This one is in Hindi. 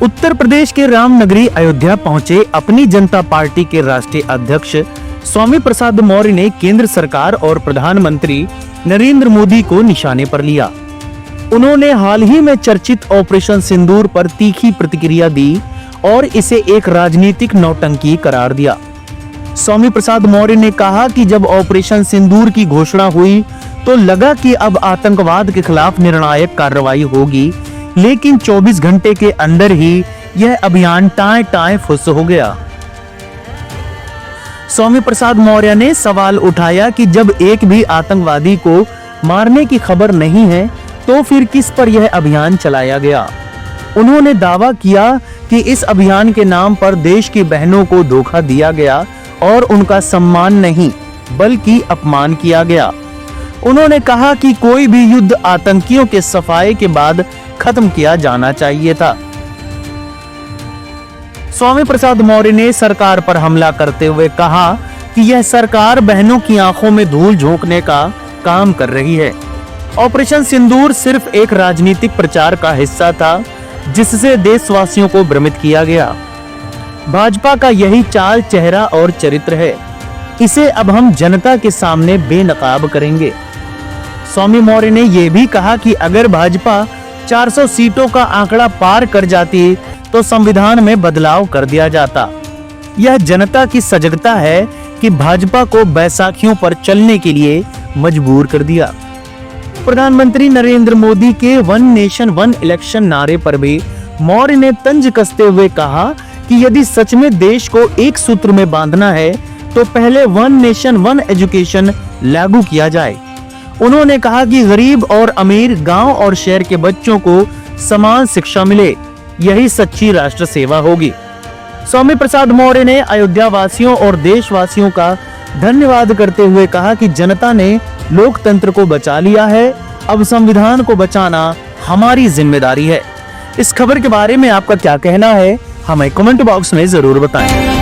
उत्तर प्रदेश के रामनगरी अयोध्या पहुंचे अपनी जनता पार्टी के राष्ट्रीय अध्यक्ष स्वामी प्रसाद मौर्य ने केंद्र सरकार और प्रधानमंत्री नरेंद्र मोदी को निशाने पर लिया। उन्होंने हाल ही में चर्चित ऑपरेशन सिंदूर पर तीखी प्रतिक्रिया दी और इसे एक राजनीतिक नौटंकी करार दिया। स्वामी प्रसाद मौर्य ने कहा कि जब ऑपरेशन सिंदूर की घोषणा हुई तो लगा कि अब आतंकवाद के खिलाफ निर्णायक कार्रवाई होगी, लेकिन 24 घंटे के अंदर ही यह अभियान टाएं फुस हो गया। स्वामी प्रसाद मौर्य ने सवाल उठाया कि जब एक भी आतंकवादी को मारने की खबर नहीं है तो फिर किस पर यह अभियान चलाया गया। उन्होंने दावा किया कि इस अभियान के नाम पर देश की बहनों को धोखा दिया गया और उनका सम्मान नहीं बल्कि अपमान किया गया। उन्होंने कहा कि कोई भी युद्ध आतंकियों के सफाये के बाद खत्म किया जाना चाहिए था। स्वामी प्रसाद मौर्य ने सरकार पर हमला करते हुए कहा कि यह सरकार बहनों की आंखों में धूल झोंकने का काम कर रही है। ऑपरेशन सिंदूर सिर्फ एक राजनीतिक प्रचार का हिस्सा था जिससे देशवासियों को भ्रमित किया गया। भाजपा का यही चाल, चेहरा और चरित्र है। इसे अब हम जनता के सामने बेनकाब करेंगे। स्वामी मौर्य ने यह भी कहा कि अगर भाजपा 400 सीटों का आंकड़ा पार कर जाती तो संविधान में बदलाव कर दिया जाता। यह जनता की सजगता है कि भाजपा को बैसाखियों पर चलने के लिए मजबूर कर दिया। प्रधानमंत्री नरेंद्र मोदी के वन नेशन वन इलेक्शन नारे पर भी मौर्य ने तंज कसते हुए कहा कि यदि सच में देश को एक सूत्र में बांधना है तो पहले वन नेशन वन एजुकेशन लागू किया जाए। उन्होंने कहा कि गरीब और अमीर, गांव और शहर के बच्चों को समान शिक्षा मिले, यही सच्ची राष्ट्र सेवा होगी। स्वामी प्रसाद मौर्य ने अयोध्या वासियों और देशवासियों का धन्यवाद करते हुए कहा कि जनता ने लोकतंत्र को बचा लिया है, अब संविधान को बचाना हमारी जिम्मेदारी है। इस खबर के बारे में आपका क्या कहना है, हमें कमेंट बॉक्स में जरूर बताएं।